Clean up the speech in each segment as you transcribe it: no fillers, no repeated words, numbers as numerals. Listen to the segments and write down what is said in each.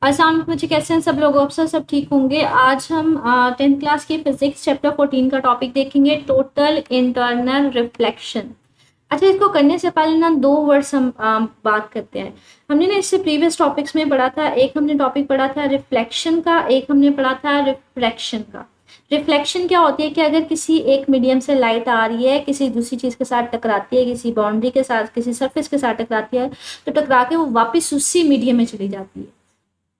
अस्सलाम वालेकुम बच्चे, कैसे हैं सब लोग? आप सब ठीक होंगे। आज हम 10th क्लास की फिजिक्स चैप्टर 14 का टॉपिक देखेंगे, टोटल इंटरनल रिफ्लेक्शन। अच्छा, इसको करने से पहले ना दो वर्ड्स हम बात करते हैं। हमने ना इससे प्रीवियस टॉपिक्स में पढ़ा था, एक हमने टॉपिक पढ़ा था रिफ्लेक्शन का, एक हमने पढ़ा था रिफ्रैक्शन का। रिफ्लेक्शन क्या होती है कि अगर किसी एक मीडियम से लाइट आ रही है, किसी दूसरी चीज़ के साथ टकराती है, किसी बाउंड्री के साथ, किसी सरफेस के साथ टकराती है, तो टकरा के वो वापस उसी मीडियम में चली जाती है।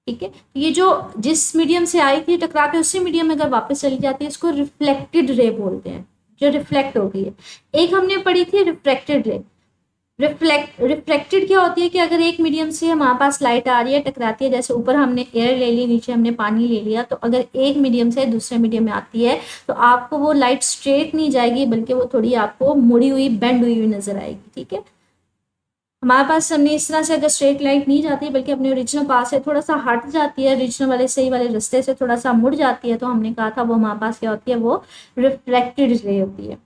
ठीक है, ये जो जिस मीडियम से आई थी टकरा के उसी मीडियम में अगर वापस चली जाती है, इसको रिफ्लेक्टेड रे बोलते हैं, जो रिफ्लेक्ट हो गई है। एक हमने पढ़ी थी रिफ्रैक्टेड रे। रिफ्लेक्टेड क्या होती है कि अगर एक मीडियम से हमारे पास लाइट आ रही है, टकराती है, जैसे ऊपर हमने एयर ले ली, नीचे हमने पानी ले लिया, तो अगर एक मीडियम से दूसरे मीडियम में आती है तो आपको वो लाइट स्ट्रेट नहीं जाएगी, बल्कि वो थोड़ी आपको मुड़ी हुई, बेंड हुई हुई नजर आएगी। ठीक है, हमारे पास हमने इस तरह से अगर स्ट्रेट लाइट नहीं जाती बल्कि अपने ओरिजिनल पास से थोड़ा सा हट जाती है, ओरिजिनल वाले सही वाले रास्ते से थोड़ा सा मुड़ जाती है, तो हमने कहा था वो हमारे पास क्या होती है, वो रिफ्लेक्टेड रे होती है।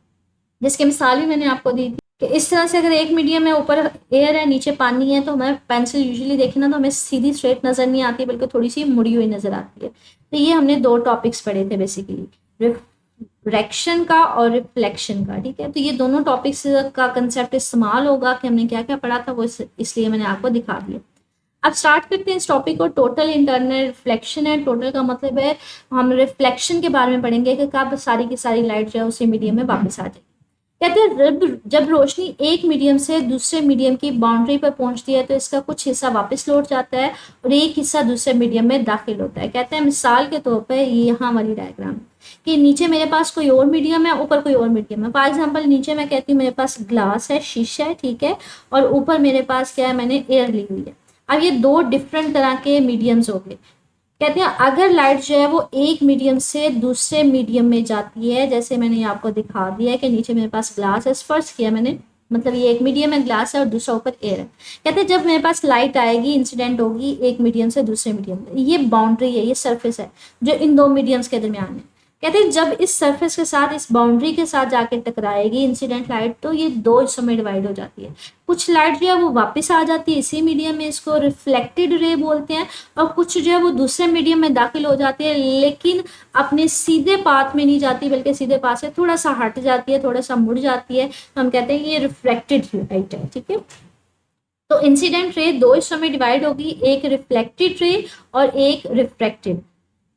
जिसकी मिसाल भी मैंने आपको दी थी कि इस तरह से अगर एक मीडियम में ऊपर एयर है, नीचे पानी है, तो हमें पेंसिल यूजुअली देखें ना तो हमें सीधी स्ट्रेट नजर नहीं आती, बल्कि थोड़ी सी मुड़ी हुई नजर आती है। तो ये हमने दो टॉपिक्स पढ़े थे बेसिकली, रिफ्रैक्शन का और रिफ्लेक्शन का। ठीक है, तो ये दोनों टॉपिक्स का कंसेप्ट इस्तेमाल होगा कि हमने क्या क्या पढ़ा था, वो इसलिए मैंने आपको दिखा दिया। अब स्टार्ट करते हैं इस टॉपिक को। टोटल इंटरनल रिफ्लेक्शन है, टोटल का मतलब है हम रिफ्लेक्शन के बारे में पढ़ेंगे कि कब सारी की सारी लाइट जो है उसी मीडियम में वापस आ जाएगी। कहते हैं जब रोशनी एक मीडियम से दूसरे मीडियम की बाउंड्री पर पहुंचती है तो इसका कुछ हिस्सा वापस लौट जाता है और एक हिस्सा दूसरे मीडियम में दाखिल होता है। कहते हैं मिसाल के तौर पर ये यहाँ वाली डायग्राम कि नीचे मेरे पास कोई और मीडियम है, ऊपर कोई और मीडियम है। फॉर एग्जाम्पल नीचे मैं कहती हूँ मेरे पास ग्लास है, शीशा है, ठीक है, और ऊपर मेरे पास क्या है, मैंने एयर ली हुई है। अब ये दो डिफरेंट तरह के मीडियम्स हो गए। कहते हैं अगर लाइट जो है वो एक मीडियम से दूसरे मीडियम में जाती है, जैसे मैंने आपको दिखा दिया है कि नीचे मेरे पास ग्लास है, फर्स्ट किया मैंने, मतलब ये एक मीडियम है, ग्लास है, और दूसरा ऊपर एयर है। कहते हैं जब मेरे पास लाइट आएगी, इंसिडेंट होगी एक मीडियम से दूसरे मीडियम में, ये बाउंड्री है, ये सरफेस है जो इन दो मीडियम्स के दरमियान है। कहते हैं जब इस सरफेस के साथ, इस बाउंड्री के साथ जाके टकराएगी इंसिडेंट लाइट, तो ये दो हिस्सों में डिवाइड हो जाती है। कुछ लाइट जो है वो वापस आ जाती है इसी मीडियम में, इसको रिफ्लेक्टेड रे बोलते हैं, और कुछ जो है वो दूसरे मीडियम में दाखिल हो जाती है, लेकिन अपने सीधे पाथ में नहीं जाती, बल्कि सीधे पाथ से थोड़ा सा हट जाती है, थोड़ा सा मुड़ जाती है, तो हम कहते हैं ये रिफ्लेक्टेड लाइट है। ठीक है, तो इंसिडेंट रे दो हिस्सों में डिवाइड होगी, एक रिफ्लेक्टेड रे और एक रिफ्रैक्टेड।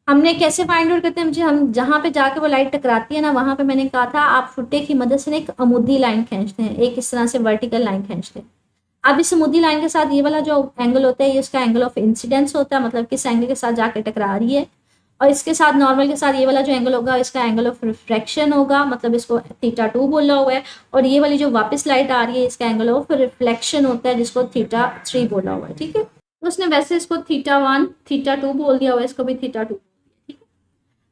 हमने कैसे फाइंड आउट करते हैं, मुझे हम जहाँ पे जाके वो लाइट टकराती है ना, वहां पे मैंने कहा था आप फुट्टे की मदद से एक अमुदी लाइन खींचते हैं, एक इस तरह से वर्टिकल लाइन खींचते हैं। अब इस अमुदी लाइन के साथ ये वाला जो एंगल होता है, ये उसका एंगल ऑफ इंसिडेंस होता है, मतलब किस एंगल के साथ जाके टकरा रही है। और इसके साथ नॉर्मल के साथ ये वाला जो एंगल होगा, इसका एंगल ऑफ रिफ्रैक्शन होगा, मतलब इसको थीटा 2 बोला हुआ है। और ये वाली जो वापस लाइट आ रही है, इसका एंगल ऑफ रिफ्लेक्शन होता है, जिसको थीटा 3 बोला हुआ है। ठीक है, तो उसने वैसे इसको थीटा 1 थीटा 2 बोल दिया हुआ है, इसको भी थीटा 2।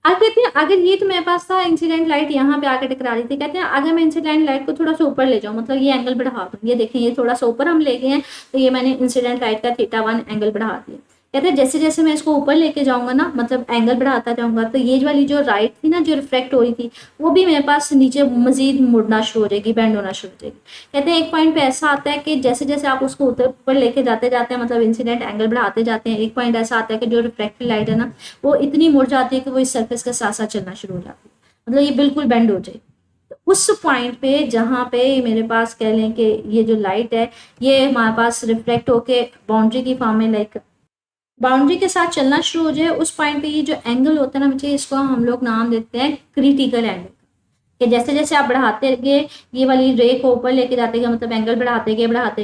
अब कहते हैं अगर ये तो मेरे पास था इंसिडेंट लाइट यहाँ पे आके टकरा रही थी, कहते हैं अगर मैं इंसिडेंट लाइट को थोड़ा सा ऊपर ले जाऊँ, मतलब ये एंगल बढ़ा दूँ, ये देखें ये थोड़ा सा ऊपर हम ले गए हैं, तो ये मैंने इंसिडेंट लाइट का थीटा 1 एंगल बढ़ा दिया। कहते हैं जैसे जैसे मैं इसको ऊपर लेके जाऊंगा ना, मतलब एंगल बढ़ाता जाऊंगा, तो ये वाली जो राइट थी ना, जो रिफ्लेक्ट हो रही थी, वो भी मेरे पास नीचे मजीद मुड़ना शुरू हो जाएगी, बेंड होना शुरू हो जाएगी। कहते हैं एक पॉइंट पे ऐसा आता है कि जैसे जैसे आप उसको ऊपर लेके जाते जाते हैं, मतलब इंसिडेंट एंगल बढ़ाते जाते हैं, एक पॉइंट ऐसा आता है कि जो रिफ्लेक्टेड लाइट है ना, वो इतनी मुड़ जाती है कि वो इस सरफेस के साथ साथ चलना शुरू हो जाती है, मतलब ये बिल्कुल बेंड हो जाएगी। उस पॉइंट पे जहाँ पे मेरे पास कह लें कि ये जो लाइट है, ये हमारे पास रिफ्लेक्ट होके बाउंड्री की फॉर्म में, लाइक बाउंड्री के साथ चलना शुरू हो जाए, उस पॉइंट पे ये जो एंगल होता है ना बच्चे, इसको हम लोग नाम देते हैं क्रिटिकल एंगल। कि जैसे जैसे आप बढ़ाते गए, ये वाली रे को ऊपर लेके जाते गए, मतलब एंगल बढ़ाते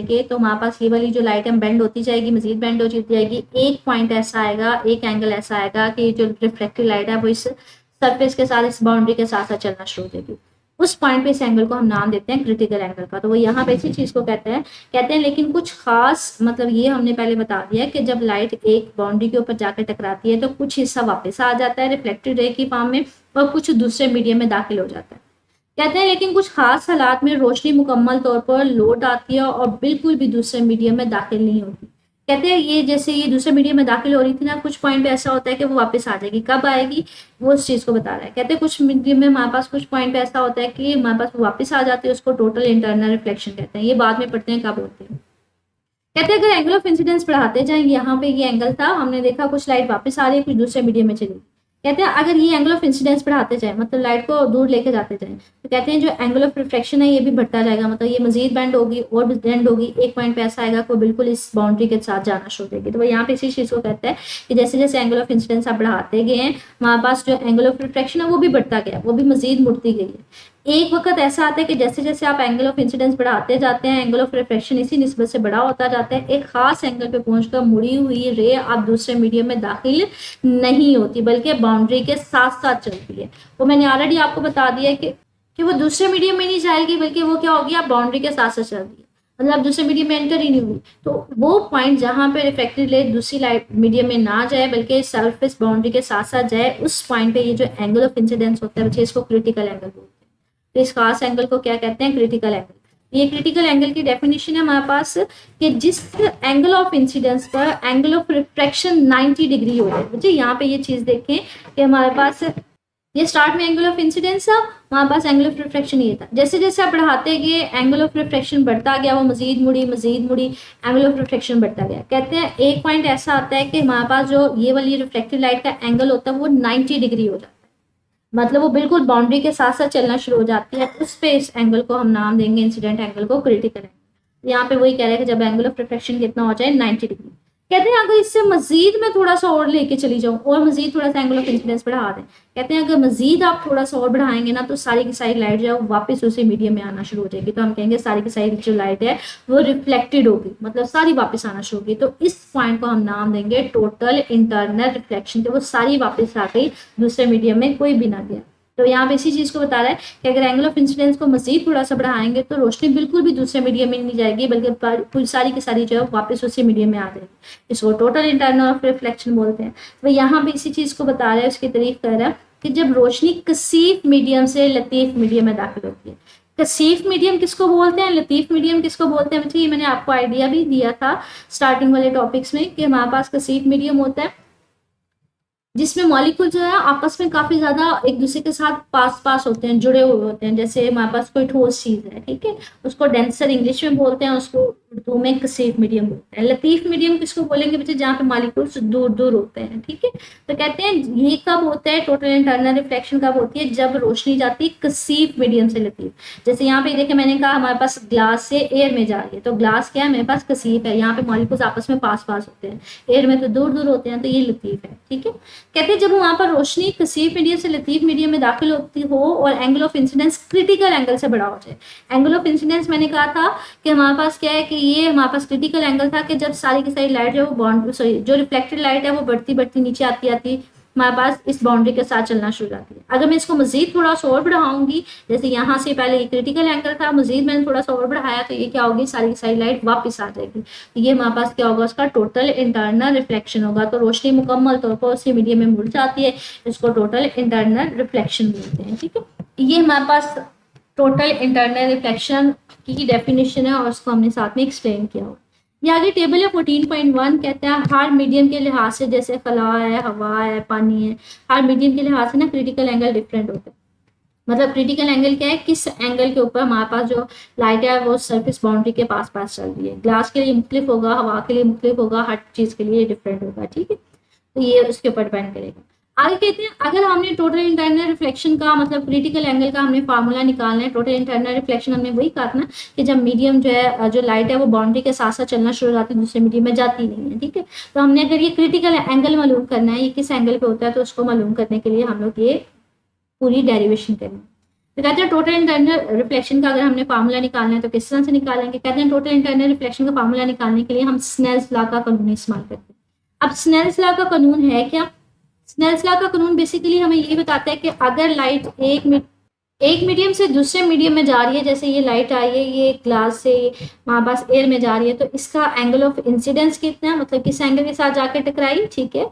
गए, तो हमारे पास ये वाली जो लाइट है बेंड होती जाएगी, मजीद बेंड होती जाएगी। एक पॉइंट ऐसा आएगा, एक एंगल ऐसा आएगा कि जो रिफ्लेक्टिव लाइट है वो इस सरफेस के साथ, इस बाउंड्री के साथ साथ चलना शुरू हो जाएगी। उस पॉइंट पे इस एंगल को हम नाम देते हैं क्रिटिकल एंगल का। तो वो यहाँ पे इसी चीज को कहते हैं लेकिन कुछ खास, मतलब ये हमने पहले बता दिया कि जब लाइट एक बाउंड्री के ऊपर जाकर टकराती है तो कुछ हिस्सा वापस आ जाता है रिफ्लेक्टेड रे की फॉर्म में, और कुछ दूसरे मीडियम में दाखिल हो जाता है। कहते हैं लेकिन कुछ खास हालात में रोशनी मुकम्मल तौर पर लौट आती है और बिल्कुल भी दूसरे मीडियम में दाखिल नहीं होती। कहते हैं ये जैसे ये दूसरे मीडियम में दाखिल हो रही थी ना, कुछ पॉइंट पे ऐसा होता है कि वो वापस आ जाएगी। कब आएगी वो उस चीज को बता रहा है। कहते हैं कुछ मीडियम में हमारे पास कुछ पॉइंट पे ऐसा होता है कि हमारे पास वापस आ जाती है, उसको टोटल इंटरनल रिफ्लेक्शन कहते हैं। ये बाद में पढ़ते हैं कब होते हैं। कहते हैं अगर एंगल ऑफ इंसिडेंस बढ़ाते जाएं, यहाँ पे ये एंगल था, हमने देखा कुछ लाइट वापस आ रही है, कुछ दूसरे मीडियम में चली गई। कहते हैं अगर ये एंगल ऑफ इंसिडेंस बढ़ाते जाए, मतलब लाइट को दूर लेके जाते जाए, तो कहते हैं जो एंगल ऑफ रिफ्लेक्शन है ये भी बढ़ता जाएगा, मतलब ये मजीद बेंड होगी और भी बेंड होगी, एक पॉइंट पे ऐसा आएगा कोई बिल्कुल इस बाउंड्री के साथ जाना शुरू करेगी। तो वो यहाँ पे इसी चीज को कहता है कि जैसे जैसे एंगल ऑफ इंसिडेंस आप बढ़ाते गए हैं, हमारे पास जो एंगल ऑफ रिफ्लेक्शन है वो भी बढ़ता गया, वो भी मजीद मुड़ती गई है। एक वक्त ऐसा आता है कि जैसे जैसे आप एंगल ऑफ इंसिडेंस बढ़ाते जाते हैं, एंगल ऑफ रिफ्लेक्शन इसी निस्बत से बड़ा होता जाता है, एक खास एंगल पे पहुंचकर मुड़ी हुई रे आप दूसरे मीडियम में दाखिल नहीं होती, बल्कि बाउंड्री के साथ साथ चलती है। वो मैंने ऑलरेडी आपको बता दिया कि वो दूसरे मीडियम में नहीं जाएगी, बल्कि वो क्या होगी, आप बाउंड्री के साथ साथ चल रही है, मतलब आप दूसरे मीडियम में एंटर ही नहीं हुई। तो वो पॉइंट जहां पे रिफ्लेक्टेड लाइट दूसरी लाइट मीडियम में ना जाए, बल्कि सरफेस बाउंड्री के साथ साथ जाए, उस पॉइंट पे ये जो एंगल ऑफ इंसिडेंस होता है बच्चे इसको क्रिटिकल एंगल बोलते हैं। तो इस खास एंगल को क्या कहते हैं, क्रिटिकल एंगल। ये क्रिटिकल एंगल की डेफिनेशन है हमारे पास कि जिस एंगल ऑफ इंसिडेंस पर एंगल ऑफ रिफ्रैक्शन 90 डिग्री हो जाए। बच्चे यहाँ पे ये चीज देखें कि हमारे पास ये स्टार्ट में एंगल ऑफ इंसिडेंस था, हमारे पास एंगल ऑफ रिफ्रैक्शन ये था, जैसे जैसे आप बढ़ाते गए एंगल ऑफ रिफ्रैक्शन बढ़ता गया, वो मजीद मुड़ी एंगल ऑफ रिफ्रैक्शन बढ़ता गया। कहते हैं एक पॉइंट ऐसा आता है कि हमारे पास जो ये वाली रिफ्लेक्टिव लाइट का एंगल होता है वो 90 डिग्री हो जाता है, मतलब वो बिल्कुल बाउंड्री के साथ साथ चलना शुरू हो जाती है। उस पे इस एंगल को हम नाम देंगे इंसिडेंट एंगल को क्रिटिकल एंगल। यहाँ पे वही कह रहे हैं कि जब एंगल ऑफ रिफ्लेक्शन कितना हो जाए 90 डिग्री। कहते हैं अगर इससे मजीद मैं थोड़ा सा और लेके चली जाऊँ और मजीद थोड़ा सा एंगल ऑफ इंसिडेंस बढ़ा दें, कहते हैं अगर मजीद आप थोड़ा सा और बढ़ाएंगे ना तो सारी की सारी लाइट जो है वापस उसी मीडियम में आना शुरू हो जाएगी। तो हम कहेंगे सारी की सारी जो लाइट है वो रिफ्लेक्टेड होगी, मतलब सारी वापस आना शुरू होगी। तो इस पॉइंट को हम नाम देंगे टोटल इंटरनल रिफ्लेक्शन, तो वो सारी वापस आ गई, दूसरे मीडियम में कोई भी ना गया। तो यहाँ पे इसी चीज को बता रहा है कि अगर एंगल ऑफ इंसिडेंस को मजीद थोड़ा सा बढ़ाएंगे तो रोशनी बिल्कुल भी दूसरे मीडियम में नहीं जाएगी, बल्कि पूरी सारी की सारी जो है वापस उसी मीडियम में आ जाएगी। इसको टोटल इंटरनल ऑफ रिफ्लेक्शन बोलते हैं। तो यहाँ पे इसी चीज को बता रहा है, उसकी तारीफ कर रहा है कि जब रोशनी कसीफ मीडियम से लतीफ मीडियम में दाखिल होती है। कसीफ मीडियम किसको बोलते हैं, लतीफ मीडियम किसको बोलते हैं? ये मैंने आपको आइडिया भी दिया था स्टार्टिंग वाले टॉपिक्स में कि हमारे पास कसीफ मीडियम होता है जिसमें मॉलिक्यूल जो है आपस में काफी ज्यादा एक दूसरे के साथ पास पास होते हैं, जुड़े हुए होते हैं। जैसे हमारे पास कोई ठोस चीज है, ठीक है, उसको डेंसर इंग्लिश में बोलते हैं, उसको उर्दू में कसीफ मीडियम बोलते हैं। लतीफ मीडियम किसको बोलेंगे बच्चे? जहाँ पे मॉलिक्यूल्स दूर दूर होते हैं, ठीक है। तो कहते हैं ये कब होता है, टोटल इंटरनल रिफ्लेक्शन कब होती है? जब रोशनी जाती है कसीफ मीडियम से लतीफ। जैसे यहाँ पे देखे मैंने कहा हमारे पास ग्लास से एयर में जा रही है, तो ग्लास क्या है, मेरे पास कसीफ है, यहाँ पे मॉलिक्यूल्स आपस में पास पास होते हैं, एयर में तो दूर दूर होते हैं, तो ये लतीफ है, ठीक है। कहते हैं जब वहां पर रोशनी कसीफ मीडियम से लतीफ मीडियम में दाखिल होती हो और angle of incidence critical angle से बड़ा हो जाए। एंगल ऑफ इंसिडेंस मैंने कहा था कि हमारे पास क्या है कि ये हमारे पास क्रिटिकल एंगल था कि जब सारी की सारी लाइट जो वो बाउंड्री सॉरी जो रिफ्लेक्टेड लाइट है वो बढ़ती बढ़ती नीचे आती आती हमारे पास इस बाउंड्री के साथ चलना शुरू हो जाती है। अगर मैं इसको मजीद थोड़ा सा और बढ़ाऊंगी, जैसे यहाँ से पहले ये क्रिटिकल एंगल था, मजीद मैंने थोड़ा सा और बढ़ाया, तो ये क्या होगी, सारी की सारी लाइट वापस आ जाएगी। तो ये हमारे पास क्या होगा, उसका टोटल इंटरनल रिफ्लेक्शन होगा। तो रोशनी मुकम्मल तौर पर उसी मीडियम में मुड़ जाती है, इसको टोटल इंटरनल रिफ्लेक्शन बोलते हैं, ठीक है। ये हमारे पास टोटल इंटरनल रिफ्लेक्शन की डेफिनेशन है और उसको हमने साथ में एक्सप्लेन किया हुआ। ये आगे टेबल है 14.1 कहते हैं हर मीडियम के लिहाज से, जैसे खला है, हवा है, पानी है, हर मीडियम के लिहाज से ना क्रिटिकल एंगल डिफरेंट होता है। मतलब क्रिटिकल एंगल क्या है, किस एंगल के ऊपर हमारे पास जो लाइट है वो सरफेस बाउंड्री के पास पास चल रही है। ग्लास के लिए मुख्तलिफ होगा, हवा के लिए मुख्तलिफ होगा, हर चीज के लिए डिफरेंट होगा, ठीक है। तो ये उसके ऊपर डिपेंड करेगा। आगे कहते हैं अगर हमने टोटल इंटरनल रिफ्लेक्शन का मतलब क्रिटिकल एंगल का हमने फार्मूला निकालना है, टोटल इंटरनल रिफ्लेक्शन हमने वही कहा था ना कि जब मीडियम जो है जो लाइट है वो बाउंड्री के साथ साथ चलना शुरू हो जाती है, दूसरे मीडियम में जाती नहीं है, ठीक है। तो हमने अगर ये क्रिटिकल एंगल मालूम करना है, ये किस एंगल पे होता है, तो उसको मालूम करने के लिए हम लोग ये पूरी डेरिवेशन करेंगे। तो कहते हैं टोटल इंटरनल रिफ्लेक्शन का अगर हमने फार्मूला निकालना है तो किस तरह से निकालेंगे? कहते हैं टोटल इंटरनल रिफ्लेक्शन का फार्मूला निकालने के लिए हम स्नेल्स लॉ का कानून इस्तेमाल करते हैं। अब स्नेल्स लॉ का कानून है क्या? स्नेल्स लॉ का कानून बेसिकली हमें ये बताता है कि अगर लाइट एक मीडियम से दूसरे मीडियम में जा रही है, जैसे ये लाइट आई है, ये ग्लास से हमारे पास एयर में जा रही है, तो इसका एंगल ऑफ इंसिडेंस कितना है, मतलब किस एंगल के साथ जाकर टकराई, ठीक है।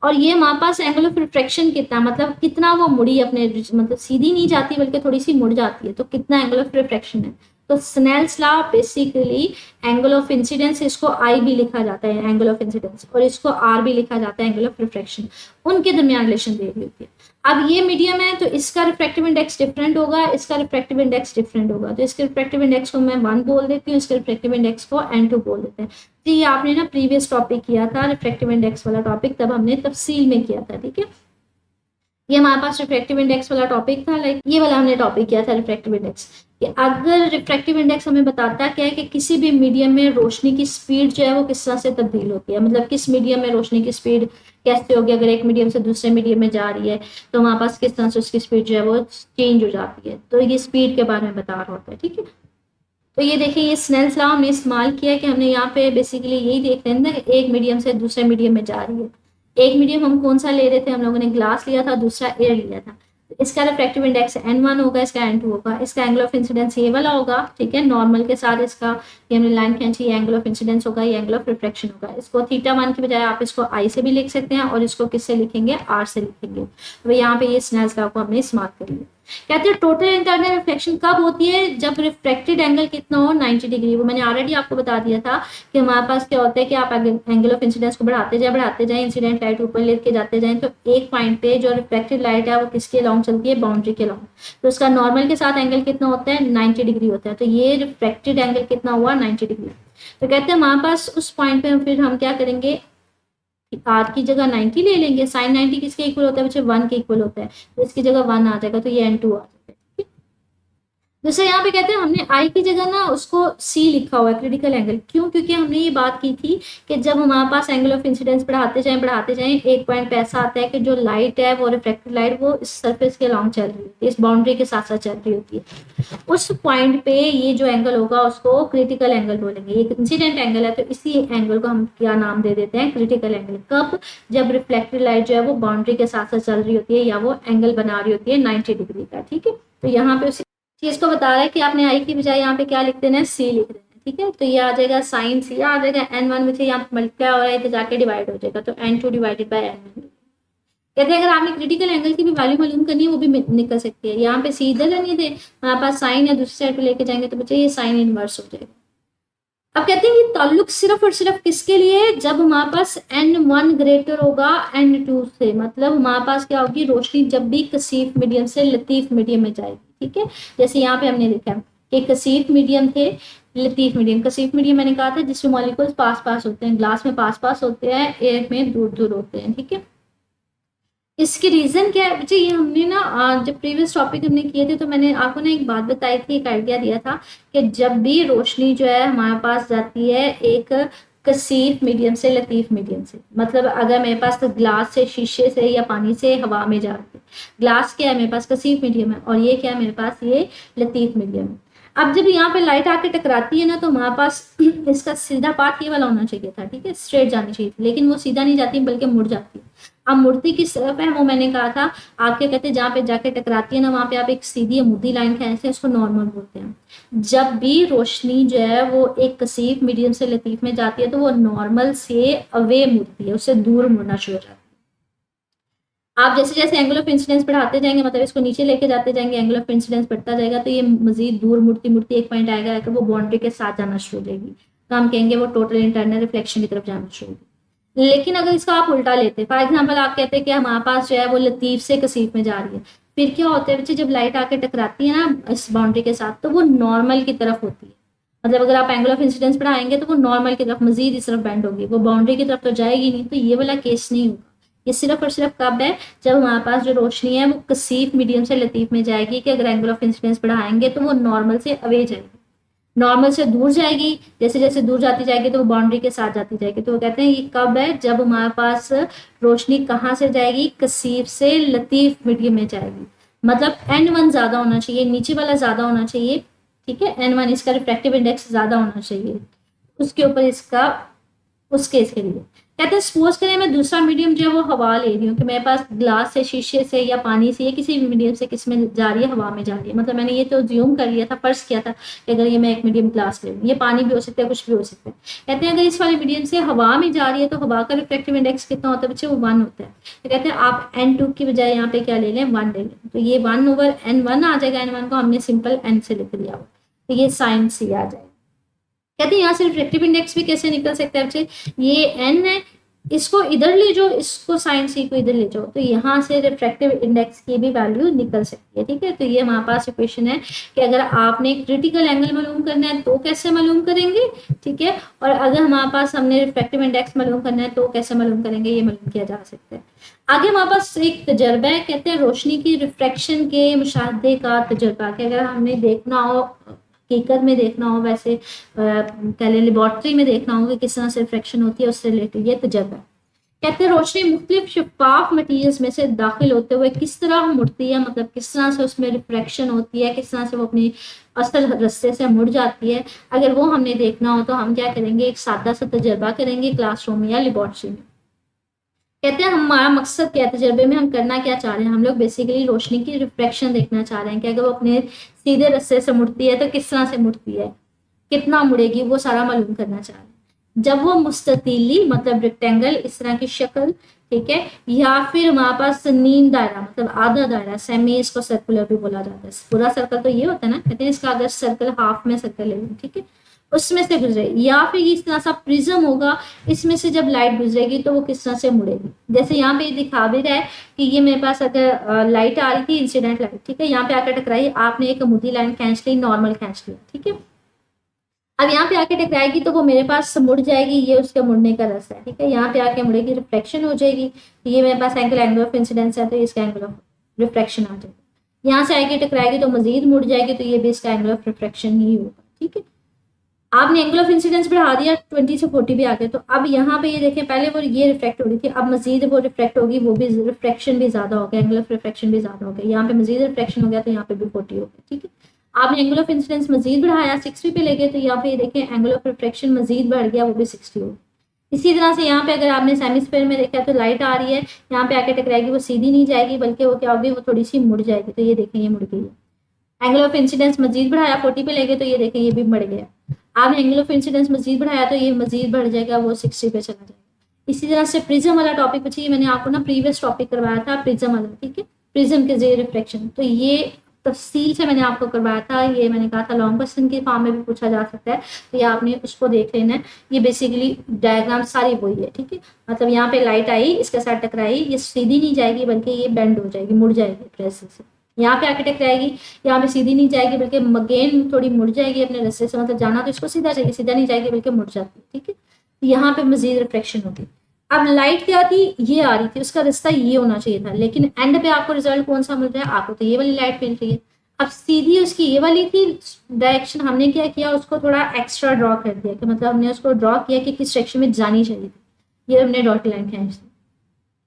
और ये हमारे पास एंगल ऑफ रिफ्रैक्शन कितना, मतलब कितना वो मुड़ी अपने, मतलब सीधी नहीं जाती बल्कि थोड़ी सी मुड़ जाती है, तो कितना एंगल ऑफ रिफ्रैक्शन है। तो Snell's law basically angle of incidence, इसको आई भी लिखा जाता है एंगल ऑफ इंसिडेंस, और इसको आर भी लिखा जाता है एंगल ऑफ रिफ्रैक्शन, उनके दरमियान रिलेशन दे रही होती है। अब ये मीडियम है तो इसका रिफ्रैक्टिव इंडेक्स डिफरेंट होगा, इसका रिफ्रैक्टिव इंडेक्स डिफरेंट होगा, तो इसके रिफ्रैक्टिव इंडेक्स को मैं 1 बोल देती हूँ, इसके रिफ्रैक्टिव इंडेक्स को N2 बोल देते हैं। तो ये आपने ना प्रीवियस टॉपिक किया था रिफ्रैक्टिव इंडेक्स वाला टॉपिक, तब हमने तफसील में किया था, ठीक है। ये हमारे पास रिफ्रैक्टिव इंडेक्स वाला टॉपिक था, लाइक ये वाला हमने टॉपिक किया था रिफ्रैक्टिव इंडेक्स। कि अगर रिफ्रैक्टिव इंडेक्स हमें बताता क्या है कि किसी भी मीडियम में रोशनी की स्पीड जो है वो किस तरह से तब्दील होती है, मतलब किस मीडियम में रोशनी की स्पीड कैसे होगी, अगर एक मीडियम से दूसरे मीडियम में जा रही है तो हमारे पास किस तरह से उसकी स्पीड जो है वो चेंज हो जाती है, तो ये स्पीड के बारे में बता रहा होता है, ठीक है। तो ये देखिए ये स्नेल्स लॉ हमने इस्तेमाल किया कि हमने यहाँ पे बेसिकली यही देख रहे हैं कि एक मीडियम से दूसरे मीडियम में जा रही है। एक मीडियम हम कौन सा ले रहे थे, हम लोगों ने ग्लास लिया था, दूसरा एयर लिया था। इसका रिफ्रैक्टिव इंडेक्स N1 होगा, इसका N2 होगा, इसका एंगल ऑफ इंसिडेंस ये वाला होगा, ठीक है, नॉर्मल के साथ इसका ये हमने लाइन खींची, ये एंगल ऑफ इंसिडेंस होगा, ये एंगल ऑफ रिफ्रैक्शन होगा। इसको θ1 की बजाय आप इसको I से भी लिख सकते हैं, और इसको किससे लिखेंगे, R से लिखेंगे। तो यहाँ पे ये स्नेल्स लॉ को हमने इस्तेमाल कर लिया। कहते हैं टोटल इंटरनल रिफ्लेक्शन कब होती है, जब रिफ्रैक्टेड एंगल कितना हो, 90 डिग्री। वो मैंने ऑलरेडी आपको बता दिया था कि हमारे पास क्या होता है कि आप एंगल ऑफ इंसिडेंस को बढ़ाते जाए इंसिडेंट लाइट ऊपर लेके जाते जाएं, तो एक पॉइंट पे जो रिफ्लेक्टेड लाइट है वो किसके अलोंग चलती है, बाउंड्री के अलोंग। तो उसका नॉर्मल के साथ एंगल कितना होता है, 90 डिग्री होता है। तो ये रिफ्लेक्टेड एंगल कितना हुआ, 90 डिग्री। तो कहते हैं हमारे पास उस पॉइंट पे फिर हम क्या करेंगे, आर की जगह 90 ले लेंगे। साइन 90 किसके इक्वल होता है बच्चे, 1 के इक्वल होता है, तो इसकी जगह 1 आ जाएगा, तो ये N2 आ जाएगा। जैसे यहाँ पे कहते हैं हमने आई की जगह ना उसको सी लिखा हुआ है क्रिटिकल एंगल, क्यों, क्योंकि हमने ये बात की थी कि जब हमारे पास एंगल ऑफ इंसिडेंस बढ़ाते जाएं एक पॉइंट पे ऐसा आता है कि जो लाइट है वो रिफ्लेक्टेड लाइट वो इस सरफेस के अलॉन्ग चल रही होती है, इस बाउंड्री के साथ साथ चल रही होती है। उस पॉइंट पे ये जो एंगल होगा उसको क्रिटिकल एंगल बोलेंगे। ये इंसिडेंट एंगल है तो इसी एंगल को हम क्या नाम दे देते हैं, क्रिटिकल एंगल। कब, जब रिफ्लेक्टेड लाइट जो है वो बाउंड्री के साथ साथ चल रही होती है या वो एंगल बना रही होती है 90 डिग्री का, ठीक है। तो यहाँ पे उसी चीज को बता रहा है कि आपने आई की बजाय यहाँ पे क्या लिख देना है, सी लिख देना है, ठीक है। तो ये आ जाएगा साइन सी आ जाएगा, N1 में से यहाँ मल्टीप्लाई हो रहा है तो जाके डिवाइड हो जाएगा, तो N2 डिवाइडेड बाय N1। कहते हैं अगर आपने क्रिटिकल एंगल की भी वैल्यू मालूम करनी है वो भी निकल सकती है। यहाँ पे सी इधर रहने थे, हमारे पास साइन है, दूसरी साइड पे लेके जाएंगे तो बच्चे ये साइन इनवर्स हो जाएगा। अब कहते हैं ये ताल्लुक सिर्फ और सिर्फ किसके लिए, जब हमारे पास N1 ग्रेटर होगा N2 से, मतलब हमारे पास क्या होगी, रोशनी जब भी कसीफ मीडियम से लतीफ मीडियम में जाएगी, ठीक है। जैसे यहाँ पे हमने देखा कि कसीफ मीडियम थे, लतीफ मीडियम। कसीफ मीडियम मैंने कहा था जिसमें मॉलिक्यूल्स पास पास होते हैं, ग्लास में पास पास होते हैं, एयर में दूर दूर होते हैं, ठीक है। इसकी रीजन क्या है बच्चे, ये हमने ना जब प्रीवियस टॉपिक हमने किए थे तो मैंने आपको ना एक बात बताई थी, एक आइडिया दिया था कि जब भी रोशनी जो है हमारे पास जाती है एक कसीफ मीडियम से लतीफ मीडियम से, मतलब अगर मेरे पास तो ग्लास से, शीशे से या पानी से हवा में जा रही है, ग्लास क्या है मेरे पास कसीफ मीडियम है, और ये क्या है मेरे पास ये लतीफ मीडियम है। अब जब यहाँ पे लाइट आके टकराती है ना तो हमारे पास इसका सीधा पाथ ये वाला होना चाहिए था, ठीक है, स्ट्रेट जानी चाहिए थी, लेकिन वो सीधा नहीं जाती बल्कि मुड़ जाती है। अब मुड़ती किस तरफ है वो मैंने कहा था, आप क्या कहते हैं जहाँ पे जाके टकराती है ना वहां पे आप एक सीधी अमूदी लाइन खींचते हैं, उसको नॉर्मल बोलते हैं। जब भी रोशनी जो है वो एक कसीफ मीडियम से लतीफ में जाती है तो वो नॉर्मल से अवे मुड़ती है, उससे दूर मुड़ना शुरू हो जाती है। आप जैसे जैसे एंगल ऑफ इंसिडेंस बढ़ाते जाएंगे, मतलब इसको नीचे लेके जाते जाएंगे, एंगल ऑफ इंसिडेंस बढ़ता जाएगा तो ये मजीद दूर मुड़ती मुड़ती एक पॉइंट आएगा कि वो बाउंड्री के साथ जाना शुरू हो जाएगी, तो हम कहेंगे वो टोटल इंटरनल रिफ्लेक्शन की तरफ जाना शुरू होगी। लेकिन अगर इसका आप उल्टा लेते, फॉर एग्जाम्पल आप कहते हैं कि हमारे पास जो है वो लतीफ से कसीफ में जा रही है, फिर क्या होता है बच्चे, जब लाइट आके टकराती है ना इस बाउंड्री के साथ तो वो नॉर्मल की तरफ होती है, मतलब अगर आप एंगल ऑफ इंसिडेंस बढ़ाएंगे तो वो नॉर्मल की तरफ मजीद इस तरफ बेंड होगी, वो बाउंड्री की तरफ तो जाएगी नहीं। तो ये वाला केस नहीं होगा, ये सिर्फ और सिर्फ कब है, जब हमारे पास जो रोशनी है वो कसीफ मीडियम से लतीफ में जाएगी, कि अगर एंगल ऑफ इंसिडेंस बढ़ाएंगे तो वो नॉर्मल से अवे जाएगी, नॉर्मल से दूर जाएगी, जैसे जैसे दूर जाती जाएगी तो वो बाउंड्री के साथ जाती जाएगी। तो वो कहते हैं ये कब है, जब हमारे पास रोशनी कहाँ से जाएगी, कसीफ से लतीफ मीडियम में जाएगी, मतलब N1 ज्यादा होना चाहिए, नीचे वाला ज्यादा होना चाहिए, ठीक है, N1 इसका रिफ्रैक्टिव इंडेक्स ज्यादा होना चाहिए, उसके ऊपर इसका उस केस के लिए कहते हैं सपोज करें मैं दूसरा मीडियम जो है वो हवा ले रही हूँ, कि मेरे पास ग्लास से, शीशे से या पानी से या किसी भी मीडियम से किस में जा रही है, हवा में जा रही है। मतलब मैंने ये तो ज्यूम कर लिया था, फर्ज किया था कि अगर ये मैं एक मीडियम ग्लास ले लूँ, ये पानी भी हो सकता है, कुछ भी हो सकता है। कहते हैं अगर इस वाले मीडियम से हवा में जा रही है तो हवा का रिफ्लेक्टिव इंडेक्स कितना होता है बच्चे, वो 1 होता है। तो कहते हैं आप N2 की बजाय यहाँ पे क्या ले लें, 1 ले लें, तो ये 1/N1 आ जाएगा। N1 को हमने सिंपल N से लिख दिया। तो ये साइन सी आ जाएगा। कहते हैं यहाँ से रिफ्रैक्टिव इंडेक्स भी कैसे निकल सकता है बच्चे, ये एन है, इसको इधर ले जाओ, इसको साइन सी को इधर ले जाओ, तो यहाँ से रिफ्रैक्टिव इंडेक्स की भी वैल्यू निकल सकती है। ठीक है, तो ये हमारे पास इक्वेशन है कि अगर आपने क्रिटिकल एंगल मालूम करना है तो कैसे मालूम करेंगे। ठीक है, और अगर हमारे पास हमने रिफ्रैक्टिव इंडेक्स मालूम करना है तो कैसे मालूम करेंगे, ये मालूम किया जा सकता है। आगे हमारे पास एक तजर्बा है, कहते हैं रोशनी की रिफ्रैक्शन के मुशाहदे का तजर्बा, कि अगर हमने देखना हो, हकीकत में देखना हो, वैसे पहले लेबॉर्ट्री में देखना हो कि किस तरह से रिफ्रैक्शन होती है, उससे रिलेटेड ये तजर्बा है। कहते हैं रोशनी मुख्तलिफ शफाफ मटीरियल्स में से दाखिल होते हुए किस तरह मुड़ती है, मतलब किस तरह से उसमें रिफ्रैक्शन होती है, किस तरह से वो अपनी असल रास्ते से मुड़ जाती है। अगर वो हमने देखना हो तो हम क्या करेंगे, एक सादा सा तजर्बा करेंगे क्लासरूम में या लेबॉर्ट्री में। कहते हैं हमारा मकसद क्या है, तजर्बे में हम करना क्या चाह रहे हैं, हम लोग बेसिकली रोशनी की रिफ्रैक्शन देखना चाह रहे हैं कि अगर वो अपने सीधे रास्ते से मुड़ती है तो किस तरह से मुड़ती है, कितना मुड़ेगी, वो सारा मालूम करना चाह रहे हैं। जब वो मुस्ततीली मतलब रेक्टेंगल इस तरह की शक्ल, ठीक है, या फिर हमारे पास नीम दायरा मतलब आधा दायरा, सेमी, इसको सर्कुलर भी बोला जाता है। पूरा सर्कल तो ये होता है ना, कहते हैं इसका अगर सर्कल हाफ में सर्कल ले लूँ, ठीक है, उसमें से गुजरे, या फिर इस तरह सा प्रिज्म होगा, इसमें से जब लाइट गुजरेगी तो वो किस तरह से मुड़ेगी। जैसे यहाँ पे दिखा भी रहा है कि ये मेरे पास अगर लाइट आ रही थी, इंसिडेंट लाइट, ठीक है, यहाँ पे आकर टकराई, आपने एक मुद्दी लाइन खींच ली, नॉर्मल खींच लिया, ठीक है, अब यहाँ पे आके टकराएगी तो वो मेरे पास मुड़ जाएगी, ये उसके मुड़ने का रास्ता है। ठीक है, यहाँ पे आके मुड़ेगी, रिफ्लेक्शन हो जाएगी, ये मेरे पास एंगल ऑफ इंसिडेंस है तो इसका एंगल ऑफ रिफ्लेक्शन आ जाएगा। यहाँ से आके टकराएगी तो मजीद मुड़ जाएगी, तो ये भी इसका एंगल ऑफ रिफ्लेक्शन ही होगा। ठीक है, आपने एंगल ऑफ इंसिडेंस बढ़ा दिया, 20 से 40 भी आ गए, तो अब यहाँ पे ये देखें, पहले वो ये रिफ्लेक्ट हो रही थी, अब मजीद वो रिफ्लेक्ट होगी, वो भी रिफ्लेक्शन भी ज्यादा हो गया, एंगल ऑफ रिफ्लेक्शन भी ज्यादा हो गया, यहाँ पे मजीद रिफ्लेक्शन हो गया तो यहाँ पे भी 40 हो गया। ठीक है, आपने एंगल ऑफ इंसिडेंस मजीद बढ़ाया, 60 पे ले गए, तो यहाँ पे देखें एंगल ऑफ रिफ्लेक्शन मजीद बढ़ गया, वो भी 60 हो गया। इसी तरह से यहाँ पे अगर आपने सेमीस्फेयर में देखा तो लाइट आ रही है, यहाँ पे आके टकराएगी, वो सीधी नहीं जाएगी बल्कि वो क्या होगी, वो थोड़ी सी मुड़ जाएगी, तो ये देखें ये मुड़ गई है। एंगल ऑफ इंसिडेंस मजीद बढ़ाया, 40 पे ले गए, तो ये देखें ये भी बढ़ गया। आपने एंगल ऑफ इंसिडेंस मजीद बढ़ाया तो ये मजीद बढ़ जाएगा, वो 60 पे चला जाएगा। इसी तरह से प्रिज्म वाला टॉपिक बच्चे, मैंने आपको ना प्रीवियस टॉपिक करवाया था प्रिज्म वाला, ठीक है, प्रिज्म के ज़ेर रिफ्लेक्शन, तो ये तफसील से मैंने आपको करवाया था, ये मैंने कहा था लॉन्ग क्वेश्चन के फॉर्म में भी पूछा जा सकता है, तो ये आपने उसको देख लेना है। ये बेसिकली डायग्राम सारी वही है, ठीक है, मतलब यहाँ पे लाइट आई, इसके साथ टकराई, ये सीधी नहीं जाएगी बल्कि ये बेंड हो जाएगी, मुड़ जाएगी प्रेस से, यहाँ पे आके टकराएगी, यहाँ पे सीधी नहीं जाएगी बल्कि अगेन थोड़ी मुड़ जाएगी अपने रास्ते से, मतलब जाना तो इसको सीधा चाहिए, सीधा नहीं जाएगी बल्कि मुड़ जाती है। ठीक है, यहाँ पे मजीद रिफ्लेक्शन होगी। अब लाइट क्या थी, ये आ रही थी, उसका रास्ता ये होना चाहिए था, लेकिन एंड पे आपको रिजल्ट कौन सा मिल रहा है, आपको तो ये वाली लाइट मिल रही है। अब सीधी उसकी ये वाली थी डायरेक्शन, हमने क्या किया, उसको थोड़ा एक्स्ट्रा ड्रॉ कर दिया, कि मतलब हमने उसको ड्रॉ किया कि किस डायरेक्शन में जानी चाहिए थी, ये हमने डॉट लाइन खींच दी,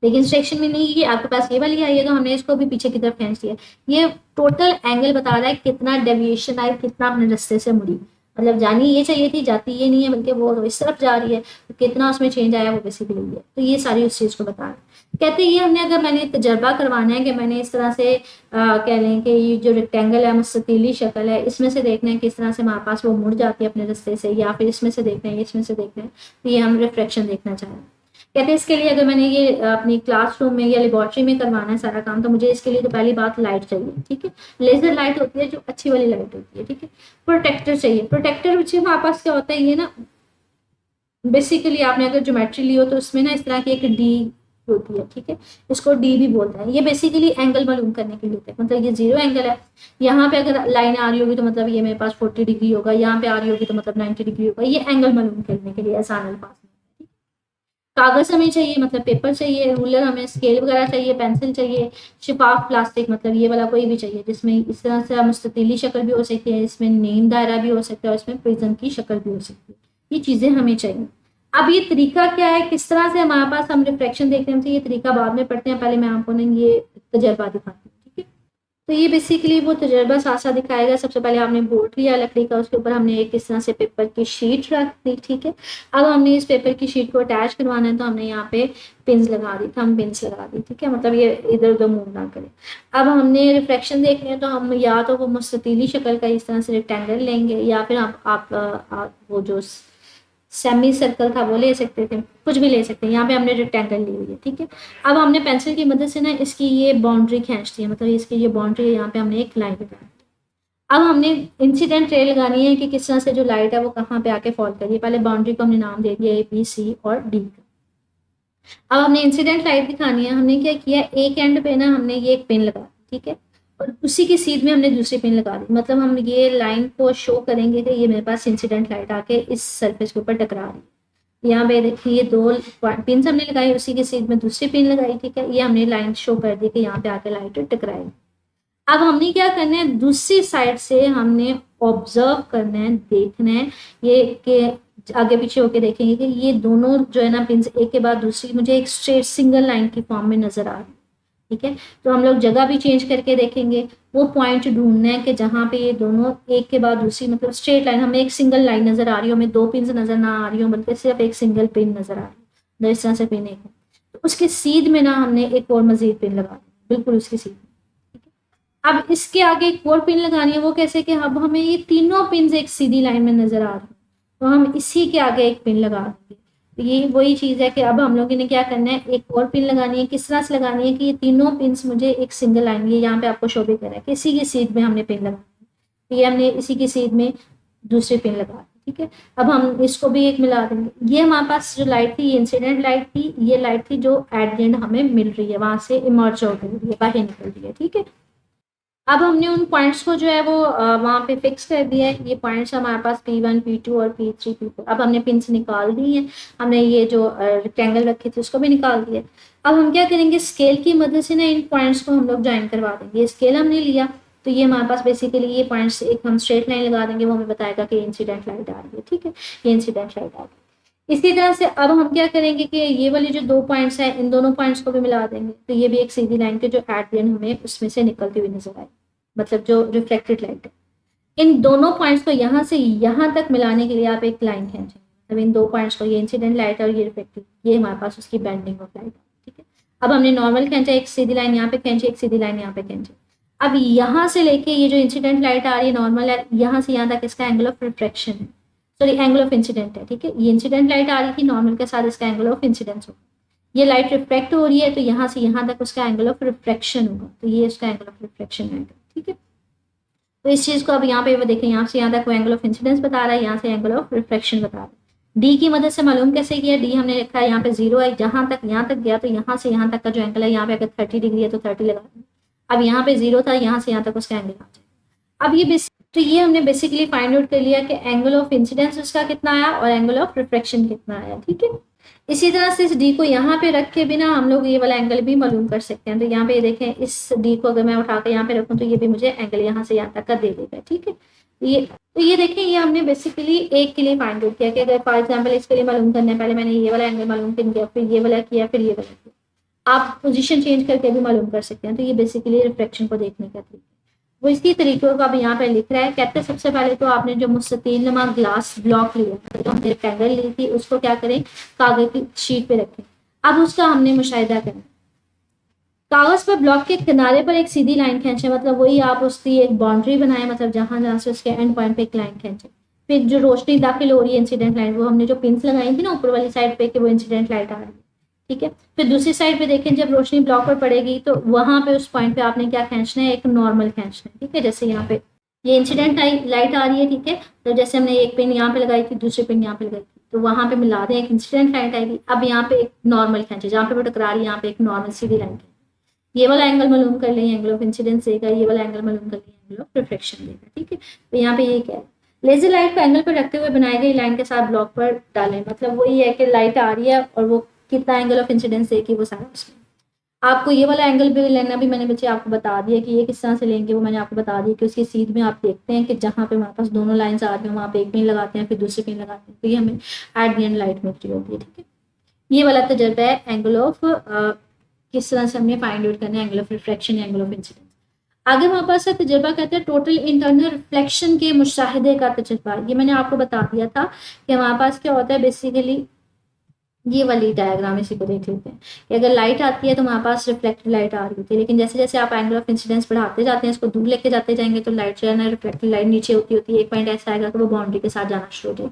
लेकिन सेक्शन में नहीं, आपके पास ये वाली आई है तो हमने इसको भी पीछे की तरफ खींच दिया। ये टोटल एंगल बता रहा है कितना डेविएशन आई, कितना अपने रास्ते से मुड़ी, मतलब जानी ये चाहिए थी, जाती ये नहीं है बल्कि वो इस तरफ जा रही है, तो कितना उसमें चेंज आया वो बेसिकली है। तो ये सारी उस चीज़ को बता रहा है। कहते हैं ये हमने अगर मैंने तजर्बा करवाना है कि मैंने इस तरह से कह लें कि ये जो रेक्टेंगल है मुस्ततीली शक्ल है, इसमें से देखना है किस तरह से हमारे पास वो मुड़ जाती है अपने रास्ते से, या फिर इसमें से देखना है, इसमें से देखना है, तो ये हम रिफ्लेक्शन देखना चाह रहे हैं। कहते हैं इसके लिए अगर मैंने ये अपनी क्लासरूम में या लेबॉर्ट्री में करवाना है सारा काम, तो मुझे इसके लिए तो पहली बात लाइट चाहिए। ठीक है, लेजर लाइट होती है जो अच्छी वाली लाइट होती है। ठीक है, प्रोटेक्टर चाहिए। प्रोटेक्टर बच्चे हमारे पास क्या होता है, ये ना बेसिकली आपने अगर ज्योमेट्री ली हो तो उसमें ना इस तरह की एक डी होती है। ठीक है, इसको डी भी बोलते हैं। ये बेसिकली एंगल मालूम करने के लिए होता है, मतलब ये 0 एंगल है, यहाँ पे अगर लाइन आ रही होगी तो मतलब ये मेरे पास 40 डिग्री होगा, यहाँ पे आ रही होगी तो मतलब 90 डिग्री होगा। ये एंगल मालूम करने के लिए आसान अल्फाज में। कागज हमें चाहिए, मतलब पेपर चाहिए, रूलर हमें, स्केल वगैरह चाहिए, पेंसिल चाहिए, शिफाफ प्लास्टिक मतलब ये वाला कोई भी चाहिए जिसमें इस तरह से मुस्ततीली शक्ल भी हो सकती है, इसमें नीम दायरा भी हो सकता है, और इसमें प्रिज्म की शक्ल भी हो सकती है। ये चीज़ें हमें चाहिए। अब ये तरीका क्या है, किस तरह से हमारे पास हम रिफ्लेक्शन देखते हैं, ये तरीका बाद में पढ़ते हैं, पहले मैं आपको ना ये तजर्बा दिखाती हूँ। ठीक है, तो ये बेसिकली वो तजर्बा साथ साथ दिखाएगा। सबसे पहले हमने बोर्ड लिया लकड़ी का, उसके ऊपर हमने एक इस तरह से पेपर की शीट रख दी। ठीक है, अब हमने इस पेपर की शीट को अटैच करवाना है, तो हमने यहाँ पे पिंस लगा दी, थंब पिंस लगा दी। ठीक है, मतलब ये इधर उधर मूव ना करे। अब हमने रिफ्लेक्शन देखनी है, तो हम या तो वो मुस्ततीली शक्ल का इस तरह से रेक्टेंगल लेंगे, या फिर आप वो जो सेमी सर्कल था वो ले सकते थे, कुछ भी ले सकते हैं। यहाँ पे हमने रेक्टेंगल ली हुई है। ठीक है, अब हमने पेंसिल की मदद से ना इसकी ये बाउंड्री खींचती है, मतलब इसकी ये बाउंड्री है, यहाँ पे हमने एक लाइन लगा दी। अब हमने इंसिडेंट रे लगानी है कि किस तरह से जो लाइट है वो कहाँ पे आके फॉल करिए। पहले बाउंड्री को हमने नाम दे दिया ए बी सी और डी का। अब हमने इंसिडेंट लाइट दिखानी है। हमने क्या किया, एक एंड पे ना हमने ये एक पिन लगा दी, ठीक है, और उसी की सीध में हमने दूसरी पिन लगा दी। मतलब हम ये लाइन को शो करेंगे कि ये मेरे पास इंसिडेंट लाइट आके इस सरफेस के ऊपर टकरा रही है। यहाँ पे देखिए ये दो पिन हमने लगाई, उसी की सीध में दूसरी पिन लगाई, ठीक है, ये हमने लाइन शो कर दी कि यहाँ पे आके लाइट टकराएगी। अब हमने क्या करना है, दूसरी साइड से हमने ऑब्जर्व करना है, देखना है ये कि आगे पीछे होके देखेंगे कि ये दोनों जो है ना पिंस एक के बाद दूसरी मुझे एक स्ट्रेट सिंगल लाइन की फॉर्म में नजर आ रही है, ठीक है। तो हम लोग जगह भी चेंज करके देखेंगे, वो पॉइंट ढूंढना है कि जहाँ पे ये दोनों एक के बाद दूसरी मतलब स्ट्रेट लाइन, हमें एक सिंगल लाइन नजर आ रही हो, हमें दो पिन नजर ना आ रही हो, बल्कि सिर्फ एक सिंगल पिन नजर आ रही हो, इस तरह से पिन एक है, तो उसके सीध में ना हमने एक और मजीद पिन लगा दी, बिल्कुल उसकी सीध। अब इसके आगे एक और पिन लगानी है। वो कैसे कि अब हमें ये तीनों पिन एक सीधी लाइन में नजर आ रही है, तो हम इसी के आगे एक पिन लगा देंगे। तो ये वही चीज है कि अब हम लोगों ने क्या करना है, एक और पिन लगानी है। किस तरह से लगानी है कि ये तीनों पिन मुझे एक सिंगल लाइन, ये यहाँ पे आपको शो भी कर रहा है कि इसी की सीध में हमने पिन लगानी है। तो ये हमने इसी की सीध में दूसरी पिन लगा दी, ठीक है। अब हम इसको भी एक मिला देंगे। ये हमारे पास जो लाइट थी, ये इंसिडेंट लाइट थी, ये लाइट थी जो एट द एंड हमें मिल रही है, वहां से इमर्ज हो रही है, बाहर निकल रही है, ठीक है। अब हमने उन पॉइंट्स को जो है वो वहाँ पे फिक्स कर दिया है। ये पॉइंट्स हमारे पास P1 P2 और P3 P4। अब हमने पिन से निकाल दी है, हमने ये जो रेक्टेंगल रखे थे उसको भी निकाल दिया। अब हम क्या करेंगे, स्केल की मदद से ना इन पॉइंट्स को हम लोग ज्वाइन करवा देंगे। ये स्केल हमने लिया तो ये हमारे पास बेसिकली ये पॉइंट्स एक हम स्ट्रेट लाइन लगा देंगे, वो हमें बताएगा कि इंसिडेंट लाइट आ रही है, ठीक है, ये इंसिडेंट लाइट आ रही है। इसी तरह से अब हम क्या करेंगे कि ये वाली जो दो पॉइंट्स हैं, इन दोनों पॉइंट्स को भी मिला देंगे, तो ये भी एक सीधी लाइन के जो एट द एंड हमें उसमें से निकलती हुई नजर आए, मतलब जो रिफ्लेक्टेड लाइट है। इन दोनों पॉइंट्स को यहाँ से यहाँ तक मिलाने के लिए आप एक लाइन खींचेंगे, मतलब इन दो पॉइंट्स को, ये इंसिडेंट लाइट और ये रिफ्लेक्टेड, ये हमारे पास उसकी बेंडिंग ऑफ लाइट है, ठीक है। अब हमने नॉर्मल खींचा, एक सीधी लाइन यहाँ पे खींची, एक सीधी लाइन यहाँ पे खींची। अब यहाँ से लेके ये जो इंसिडेंट लाइट आ रही है नॉर्मल है, यहाँ से यहाँ तक इसका एंगल ऑफ रिफ्लेक्शन है, सॉरी एंगल ऑफ इंसिडेंट है, ठीक है। ये इंसिडेंट लाइट आ रही थी नॉर्मल के साथ, इसका एंगल ऑफ इंसिडेंस होगा। ये लाइट रिफ्लेक्ट हो रही है तो यहाँ से यहाँ तक उसका एंगल ऑफ रिफ्लेक्शन होगा, तो ये उसका एंगल ऑफ रिफ्लेक्शन है, ठीक है। तो इस चीज को अब यहाँ पे वो देखें, यहाँ से यहाँ तक वो एंगल ऑफ इंसिडेंस बता रहा है, यहाँ से एंगल ऑफ रिफ्लेक्शन बता रहा है। डी की मदद से मालूम कैसे किया, डी हमने लिखा है यहाँ पे 0 है, जहां तक यहाँ तक गया तो यहाँ से यहाँ तक का जो एंगल है, यहाँ पे अगर 30 डिग्री है तो 30 लगा दें। अब यहाँ पे 0 था, यहाँ से यहाँ तक उसका एंगल आ जाए। अब ये तो ये हमने बेसिकली फाइंड आउट कर लिया कि एंगल ऑफ इंसिडेंस उसका कितना आया और एंगल ऑफ रिफ्लेक्शन कितना आया, ठीक है। इसी तरह से इस डी को यहाँ पे रख के भी ना हम लोग ये वाला एंगल भी मालूम कर सकते हैं। तो यहाँ पे ये देखें, इस डी को अगर मैं उठा के यहाँ पे रखूँ तो ये भी मुझे एंगल यहाँ से यहाँ तक का दे देगा, ठीक है। ये देखें, ये हमने बेसिकली एक के लिए फाइंड आउट किया कि अगर फॉर एग्जाम्पल इसके लिए मालूम करना है, पहले मैंने ये वाला एंगल मालूम कर दिया, फिर ये वाला किया, फिर ये वाला किया। आप पोजिशन चेंज करके भी मालूम कर सकते हैं। तो ये बेसिकली रिफ्लेक्शन को देखने का तरीका, वो इसी तरीके को अब यहाँ पे लिख रहा है। कहते हैं सबसे पहले तो आपने जो मुस्ततील नुमा ग्लास ब्लॉक लिया, जो हमने रेक्टेंगल ली थी, उसको क्या करें, कागज की शीट पे रखें। अब उसका हमने मुशाहिदा करना, कागज पर ब्लॉक के किनारे पर एक सीधी लाइन खींचे, मतलब वही आप उसकी एक बाउंड्री बनाए, मतलब जहां जहां से उसके एंड पॉइंट पे एक लाइन खींचे। फिर जो रोशनी दाखिल हो रही है इंसिडेंट लाइन, वो हमने जो पिंस लगाई थी ना ऊपर वाली साइड पे कि वो इंसिडेंट लाइट आ रही है, ठीक है। फिर दूसरी साइड पे देखें, जब रोशनी ब्लॉक पर पड़ेगी तो वहां पे उस पॉइंट पे आपने क्या खींचना है, एक नॉर्मल खींचना है, ठीक है। जैसे यहाँ पे ये इंसिडेंट लाइट आ रही है, ठीक है, तो जैसे हमने एक पिन यहाँ पे लगाई थी, दूसरी पिन यहाँ पे लगाई थी, तो वहां पे मिला दें, एक इंसिडेंट लाइट आएगी। अब यहाँ पे एक नॉर्मल खींचे, जहाँ पे वो टकरा रही है यहाँ पे एक नॉर्मल सीधी लाइन खींचे। ये वाला एंगल मालूम कर लें, एंगल ऑफ इंसिडेंस देगा, ये वाला एंगल मालूम कर लें, एंगल ऑफ रिफ्लेक्शन देगा, ठीक है। तो यहाँ पे ये क्या है, लेजर लाइट को एंगल पर रखते हुए बनाई गई लाइन के साथ ब्लॉक पर डालें, मतलब वही है कि लाइट आ रही है और वो कितना एंगल ऑफ इंसिडेंस देगी वो सारा उसमें। आपको ये वाला एंगल भी लेना भी मैंने बच्चे आपको बता दिया कि ये किस तरह से लेंगे, वो मैंने आपको बता दिया कि उसकी सीध में आप देखते हैं कि जहाँ पे हमारे पास दोनों लाइंस आ रही हैं वहाँ पे एक पिन लगाते हैं, फिर दूसरी पिन लगाते हैं, तो ये हमें एट द एंड लाइट मिल रही होती है, ठीक है। ये वाला तजर्बा है एंगल ऑफ किस तरह से हमने फाइंड आउट करना है angle of reflection, angle of incidence. आगे हमारे पास तजर्बा कहते हैं टोटल इंटरनल रिफ्लेक्शन के मुशाहिदे का तजर्बा। ये मैंने आपको बता दिया था कि हमारे पास क्या होता है, बेसिकली ये वाली डायग्राम इसी को देख लेते हैं कि अगर लाइट आती है तो हमारे पास रिफ्लेक्टेड लाइट आ रही होती है, लेकिन जैसे जैसे आप एंगल ऑफ इंसिडेंस बढ़ाते जाते हैं, इसको दूर लेके जाते जाएंगे तो लाइट जो है ना, रिफ्लेक्टेड लाइट नीचे होती है। एक पॉइंट ऐसा आएगा कि वो बाउंड्री के साथ जाना शुरू हो जाए।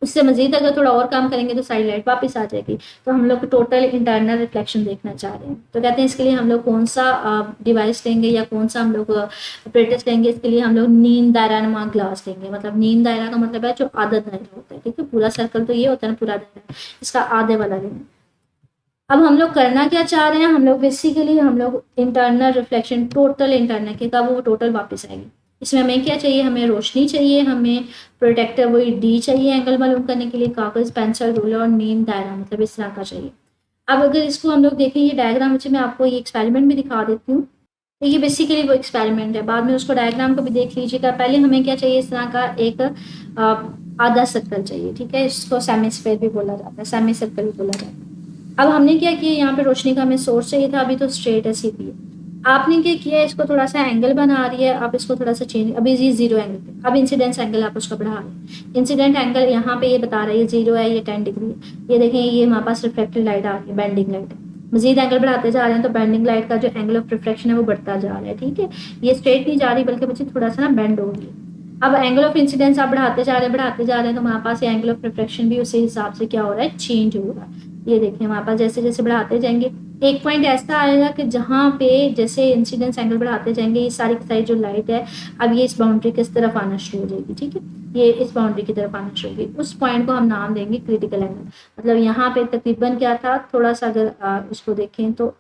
उससे मजीद अगर थोड़ा और काम करेंगे तो साइड लाइट वापस आ जाएगी। तो हम लोग टोटल इंटरनल रिफ्लेक्शन देखना चाह रहे हैं, तो कहते हैं इसके लिए हम लोग कौन सा डिवाइस लेंगे या कौन सा हम लोग ऑपरेटर्स लेंगे। इसके लिए हम लोग नींद दायरानुमा ग्लास लेंगे। मतलब नींद दायरा का मतलब है जो आधा दायरा होता है, ठीक है। पूरा सर्कल तो ये होता है ना, पूरा दायरा, इसका आधे वाला लेंगे। अब हम लोग करना क्या चाह रहे हैं, हम लोग बेसिकली हम लोग इंटरनल रिफ्लेक्शन टोटल इंटरनल के कब वो टोटल वापस आएगी। इसमें हमें क्या चाहिए, हमें रोशनी चाहिए, हमें प्रोटेक्टर वही डी चाहिए एंगल मालूम करने के लिए, कागज, पेंसिल, रूलर और नीम दायरा, मतलब इस तरह का चाहिए। अब अगर इसको हम लोग देखें, ये डायग्राम मैं आपको ये एक्सपेरिमेंट भी दिखा देती हूँ। तो ये बेसिकली वो एक्सपेरिमेंट है, बाद में उसको डायग्राम को भी देख लीजिएगा। पहले हमें क्या चाहिए, इस तरह का एक आधा सर्कल चाहिए, ठीक है। इसको सेमी स्फीयर भी बोला जाता है, सेमी सर्कल भी बोला जाता है। अब हमने क्या किया, यहाँ पे रोशनी का हमें सोर्स चाहिए था, अभी तो स्ट्रेट है, सीधी है। आपने क्या किया, इसको थोड़ा सा एंगल बना रही है, आप इसको थोड़ा सा चेंज, अभी ये 0 एंगल पे, अब इंसिडेंस एंगल आप उसका बढ़ा रहे हैं। इंसिडेंट एंगल यहाँ पे ये बता रहा है, ये 0 है, ये 10 डिग्री है। ये देखें, ये हमारे पास रिफ्लेक्टेड लाइट आ रही है, बेंडिंग लाइट है। मजीद एंगल बढ़ाते जा रहे हैं तो बेंडिंग लाइट का जो एंगल ऑफ रिफ्लेक्शन है वो बढ़ता जा रहा है, ठीक है। ये स्ट्रेट नहीं जा रही बल्कि बच्चे थोड़ा सा ना बेंड हो रही है। अब एंगल ऑफ इंसिडेंस आप बढ़ाते जा रहे हैं, बढ़ाते जा रहे हैं, तो हमारे पास एंगल ऑफ रिफ्लेक्शन भी उसी हिसाब से क्या हो रहा है, चेंज हो रहा है। ये देखिए हमारे पास जैसे जैसे बढ़ाते जाएंगे, एक पॉइंट ऐसा आएगा कि जहाँ पे जैसे इंसिडेंस एंगल बढ़ाते जाएंगे, ये सारी की सारी जो लाइट है अब ये इस बाउंड्री की तरफ आना शुरू हो जाएगी, ठीक है। ये इस बाउंड्री की तरफ आना शुरू होगी, उस पॉइंट को हम नाम देंगे क्रिटिकल एंगल। मतलब यहाँ पे तकरीबन क्या था, थोड़ा सा अगर इसको देखें तो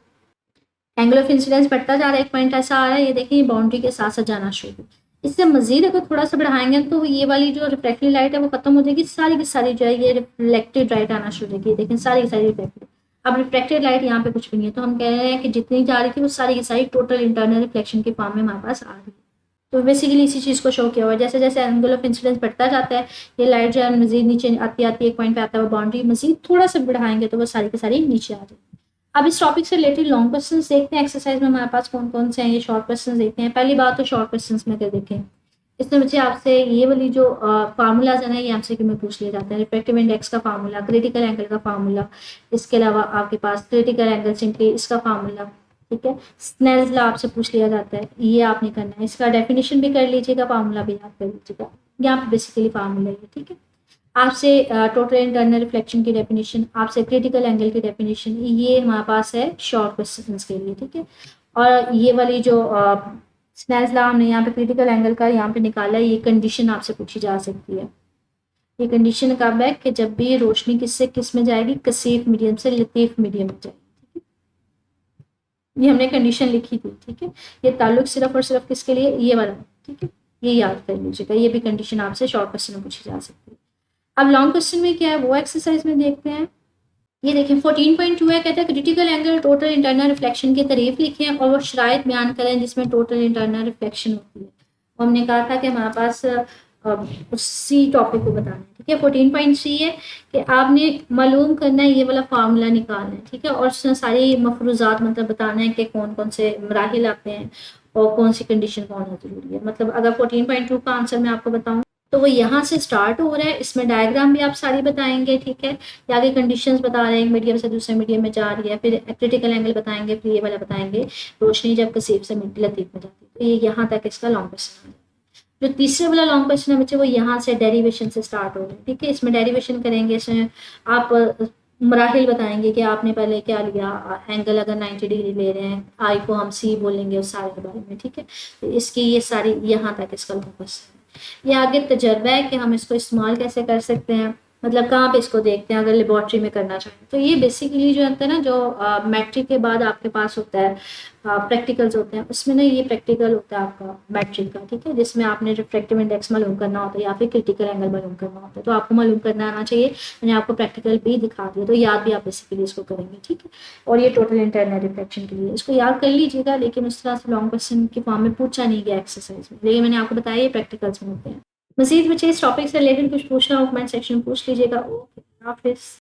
एंगल ऑफ इंसिडेंस बढ़ता जा रहा है, एक पॉइंट ऐसा आ रहा है, ये देखिए बाउंड्री के साथ साथ जाना शुरू होगी। इससे मजीद अगर थोड़ा सा बढ़ाएंगे तो ये वाली जो रिफ्लेक्टिव लाइट है वो खत्म हो जाएगी, सारी की सारी जो है ये रिफ्लेक्टेड लाइट आना शुरू हो जाएगी। देखिए सारी की सारी रिफ्लेक्टेड, अब रिफ्लेक्टेड लाइट यहाँ पे कुछ भी नहीं है, तो हम कह रहे हैं कि जितनी जा रही थी वो सारी की सारी टोटल इंटरनल रिफ्लेक्शन के फॉर्म में हमारे पास आ रही है। तो बेसिकली इसी चीज़ को शो किया हुआ है, जैसे जैसे एंगल ऑफ इंसिडेंस बढ़ता जाता है ये लाइट जो है मजीद नीचे आती आती एक पॉइंट पे आता है, वो बाउंड्री मजीद थोड़ा सा बढ़ाएंगे तो वो सारी की सारी नीचे आ जाएगी। अब इस टॉपिक से रिलेटेड लॉन्ग क्वेश्चन देखते हैं, एक्सरसाइज में हमारे पास कौन कौन से हैं। ये शॉर्ट क्वेश्चन देखते हैं। पहली बात तो शॉर्ट क्वेश्चन में अगर देखें, इसमें बच्चे आपसे ये वाली जो फार्मूलाज है ना, ये आपसे क्यों में पूछ लिए जाते हैं। रिफ्लेक्टिव इंडेक्स का फार्मूला, क्रिटिकल एंगल का फार्मूला, इसके अलावा आपके पास क्रिटिकल एंगल सिंपली इसका फार्मूला, ठीक है। स्नेल्स लॉ आपसे पूछ लिया जाता है, ये आपने करना है। इसका डेफिनेशन भी कर लीजिएगा, फार्मूला भी याद कर लीजिएगा। यहाँ पे बेसिकली फार्मूला है, ठीक है। आपसे टोटल इंटरनल रिफ्लेक्शन की डेफिनेशन, आपसे क्रिटिकल एंगल की डेफिनेशन, ये हमारे पास है शॉर्ट क्वेश्चन के लिए, ठीक है। और ये वाली जो स्नेल्स लॉ हमने यहाँ पे क्रिटिकल एंगल का यहाँ पे निकाला है, ये कंडीशन आपसे पूछी जा सकती है। ये कंडीशन कब है कि जब भी रोशनी किससे किस में जाएगी, कसीफ मीडियम से लतीफ मीडियम में जाएगी, ठीक है। ये हमने कंडीशन लिखी थी, ठीक है। ये ताल्लुक सिर्फ और सिर्फ किसके लिए, ये वाला, ठीक है। ये याद कर लीजिएगा, ये भी कंडीशन आपसे शॉर्ट क्वेश्चन में पूछी जा सकती है। अब लॉन्ग क्वेश्चन में क्या है वो एक्सरसाइज में देखते हैं। ये देखें 14.2 है, कहता है critical angle total internal reflection की तारीफ लिखें और वो शराइत बयान करें जिसमें टोटल इंटरनल रिफ्लेक्शन होती है। तो हमने कहा था कि हमारे पास उसी टॉपिक को बताना है, ठीक है। 14.3 है कि आपने मालूम करना है, ये वाला फार्मूला निकालना है, ठीक है। और उसमें सारी मफरूजात मतलब बताना है कि कौन कौन से मराहिल आते हैं और कौन सी कंडीशन कौन जरूरी है। मतलब अगर 14.2 का आंसर मैं आपको बताऊँ तो वो यहाँ से स्टार्ट हो रहा है, इसमें डायग्राम भी आप सारी बताएंगे, ठीक है। या आगे कंडीशंस बता रहे हैं, मीडियम से दूसरे मीडियम में जा रही है, फिर क्रिटिकल एंगल बताएंगे, फिर ये वाला बताएंगे रोशनी जब कसीफ से लतीफ में जाती है। तो ये यहाँ तक इसका लॉन्ग क्वेश्चन है। जो तीसरे वाला लॉन्ग क्वेश्चन है बच्चे वो यहाँ से डेरिवेशन से स्टार्ट हो रहा है, ठीक है। इसमें डेरिवेशन करेंगे, इसमें आप मराहिल बताएंगे कि आपने पहले क्या लिया, एंगल अगर 90 डिग्री ले रहे हैं, आई को हम सी बोलेंगे उस सारे के बारे में, ठीक है। तो इसकी ये सारी यहाँ तक इसका लॉन्ग क्वेश्चन है। ये आगे तजर्बा है कि हम इसको इस्तेमाल कैसे कर सकते हैं, मतलब कहाँ पे इसको देखते हैं अगर लेबॉर्ट्री में करना चाहें। तो ये बेसिकली जो होता है ना, जो मैट्रिक के बाद आपके पास होता है प्रैक्टिकल्स होते हैं, उसमें ना ये प्रैक्टिकल होता है आपका मैट्रिक का, ठीक है। जिसमें आपने रिफ्लेक्टिव इंडेक्स मालूम करना होता है या फिर क्रिटिकल एंगल मालूम करना होता है। तो आपको मालूम करना आना चाहिए, मैंने आपको प्रैक्टिकल भी दिखा दिया, तो याद भी आप बेसिकली इसको करेंगे, ठीक है। और ये टोटल इंटरनल रिफ्लेक्शन के लिए इसको याद कर लीजिएगा, लेकिन उस तरह से लॉन्ग क्वेश्चन के फॉर्म में पूछा नहीं गया एक्सरसाइज में, लेकिन मैंने आपको बताया ये प्रैक्टिकल्स में होते हैं। मजीद बच्चे इस टॉपिक से रिलेटेड कुछ पूछना हो कमेंट सेक्शन में पूछ लीजिएगा। ओके, हाफिज़।